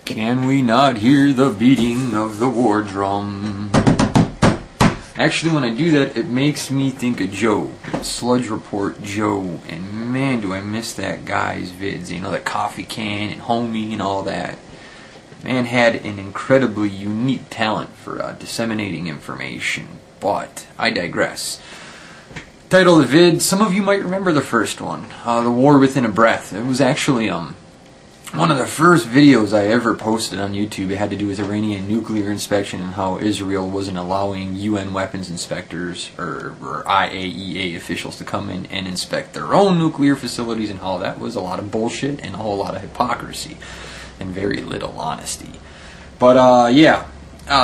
Can we not hear the beating of the war drum? Actually, when I do that, it makes me think of Joe, Sludge Report Joe, and man, do I miss that guy's vids. You know, that coffee can and homie and all that. Man had an incredibly unique talent for disseminating information, but I digress. Title of the vid, some of you might remember the first one, The War Within a Breath. It was actually one of the first videos I ever posted on YouTube. It had to do with Iranian nuclear inspection and how Israel wasn't allowing UN weapons inspectors or IAEA officials to come in and inspect their own nuclear facilities, and how that was a lot of bullshit and a whole lot of hypocrisy and very little honesty. But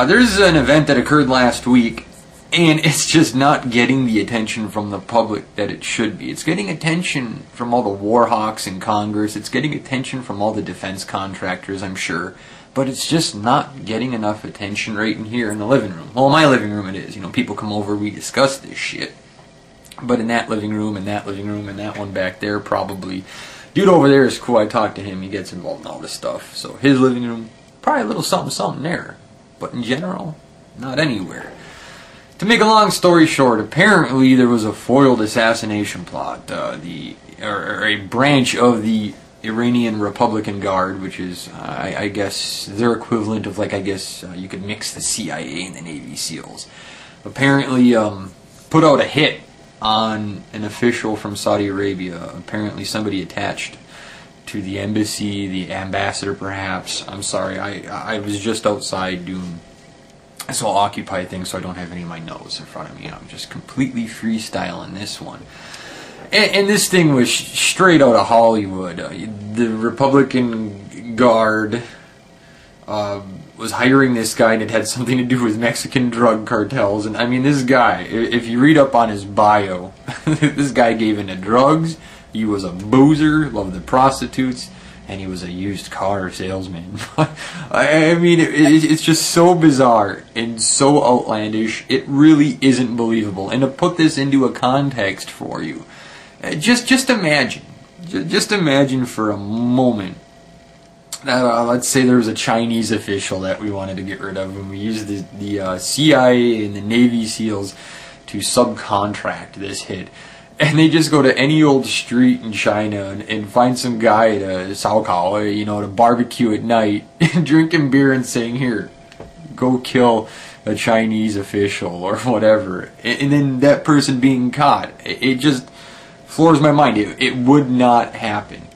there's an event that occurred last week, and it's just not getting the attention from the public that it should be. It's getting attention from all the war hawks in Congress. It's getting attention from all the defense contractors, I'm sure. But it's just not getting enough attention right in here in the living room. Well, in my living room it is. You know, people come over, we discuss this shit. But in that living room, and that living room, and that one back there, probably. Dude over there is cool. I talk to him. He gets involved in all this stuff. So his living room, probably a little something there. But in general, not anywhere. To make a long story short, apparently there was a foiled assassination plot. A branch of the Iranian Republican Guard, which is, I guess, their equivalent of, like, you could mix the CIA and the Navy SEALs. Apparently, put out a hit on an official from Saudi Arabia. Apparently somebody attached to the embassy, the ambassador perhaps. I'm sorry, I was just outside doing this whole Occupy thing, so I don't have any of my notes in front of me. I'm just completely freestyling this one. And this thing was straight out of Hollywood. The Republican Guard was hiring this guy, and it had something to do with Mexican drug cartels. And I mean, this guy, if you read up on his bio, this guy gave into drugs, he was a boozer, loved the prostitutes, and he was a used car salesman. I mean, it's just so bizarre and so outlandish, it really isn't believable. And to put this into a context for you, just imagine for a moment, let's say there was a Chinese official that we wanted to get rid of, and we used the CIA and the Navy SEALs to subcontract this hit. And they just go to any old street in China and find some guy to Saokao, you know, to barbecue at night, drinking beer and saying, here, go kill a Chinese official or whatever. And then that person being caught. It just floors my mind. It would not happen.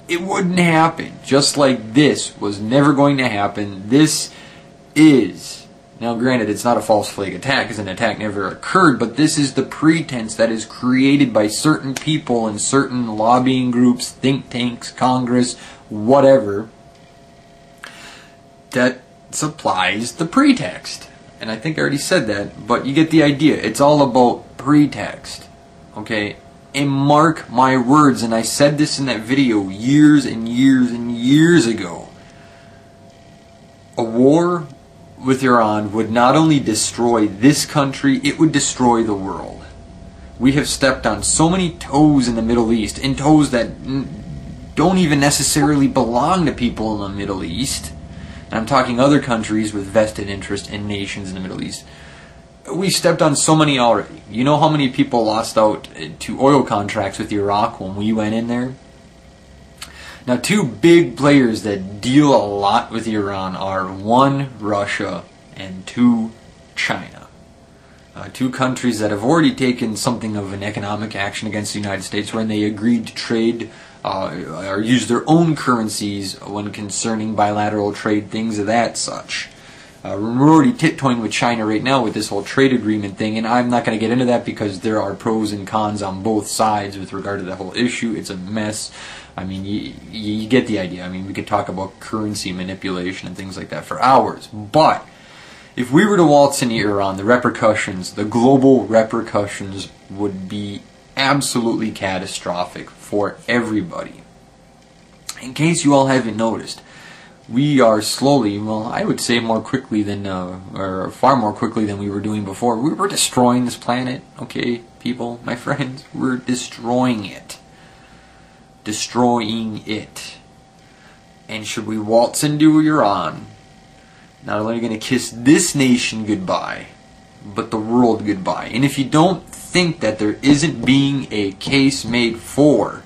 It wouldn't happen. Just like this was never going to happen. This is... Now, granted, it's not a false flag attack, because an attack never occurred, but this is the pretense that is created by certain people and certain lobbying groups, think tanks, Congress, whatever, that supplies the pretext. And I think I already said that, but you get the idea. It's all about pretext, okay? And mark my words, and I said this in that video years and years and years ago. A war with Iran would not only destroy this country, it would destroy the world. We have stepped on so many toes in the Middle East, and toes that don't even necessarily belong to people in the Middle East. And I'm talking other countries with vested interest in nations in the Middle East. We stepped on so many already. You know how many people lost out to oil contracts with Iraq when we went in there? Now, two big players that deal a lot with Iran are, one, Russia, and two, China. Two countries that have already taken something of an economic action against the United States when they agreed to trade or use their own currencies when concerning bilateral trade, things of that such. We're already tiptoeing with China right now with this whole trade agreement thing, and I'm not going to get into that because there are pros and cons on both sides with regard to the whole issue. It's a mess. I mean, you get the idea. I mean, we could talk about currency manipulation and things like that for hours. But if we were to waltz into Iran, the repercussions, the global repercussions would be absolutely catastrophic for everybody. In case you all haven't noticed, we are slowly, well, I would say more quickly than, or far more quickly than we were doing before. We're destroying this planet, okay, people, my friends. We're destroying it. Destroying it. And should we waltz into Iran, not only going to kiss this nation goodbye, but the world goodbye. And if you don't think that there isn't being a case made for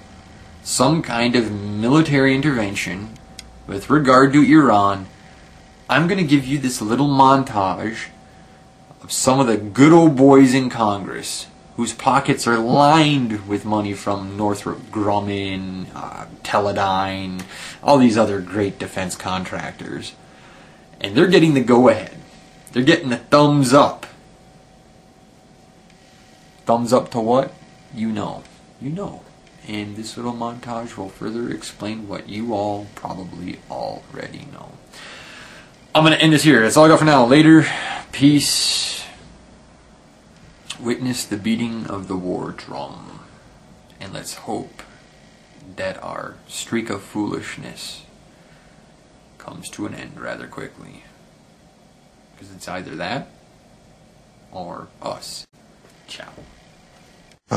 some kind of military intervention with regard to Iran, I'm going to give you this little montage of some of the good old boys in Congress whose pockets are lined with money from Northrop Grumman, Teledyne, all these other great defense contractors. And they're getting the go-ahead. They're getting the thumbs up. Thumbs up to what? You know. You know. And this little montage will further explain what you all probably already know. I'm going to end this here. That's all I got for now. Later. Peace. Witness the beating of the war drum. And let's hope that our streak of foolishness comes to an end rather quickly. Because it's either that or us. Ciao.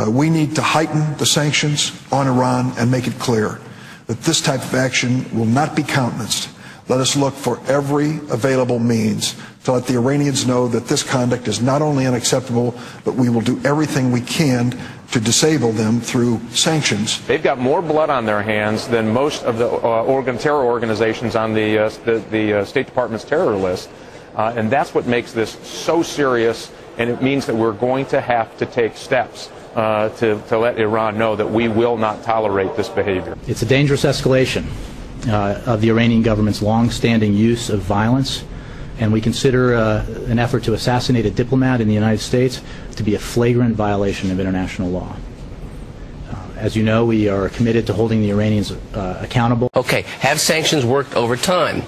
We need to heighten the sanctions on Iran and make it clear that this type of action will not be countenanced. Let us look for every available means to let the Iranians know that this conduct is not only unacceptable, but we will do everything we can to disable them through sanctions. They've got more blood on their hands than most of the terror organizations on the State Department's terror list. And that's what makes this so serious, and it means that we're going to have to take steps to let Iran know that we will not tolerate this behavior. It's a dangerous escalation of the Iranian government's long-standing use of violence, and we consider an effort to assassinate a diplomat in the United States to be a flagrant violation of international law. As you know, we are committed to holding the Iranians accountable. Okay, have sanctions worked over time?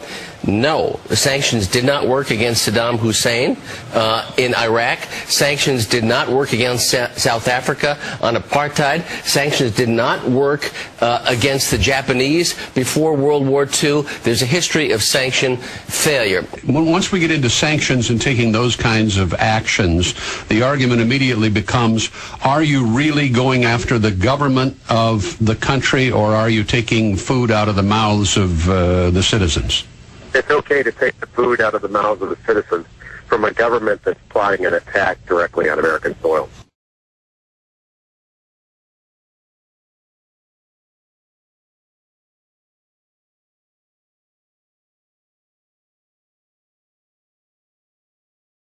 No, the sanctions did not work against Saddam Hussein in Iraq. Sanctions did not work against South Africa on apartheid. Sanctions did not work against the Japanese before World War II. There's a history of sanction failure. Once we get into sanctions and taking those kinds of actions, the argument immediately becomes, are you really going after the government of the country, or are you taking food out of the mouths of the citizens? It's okay to take the food out of the mouths of the citizens from a government that's plotting an attack directly on American soil.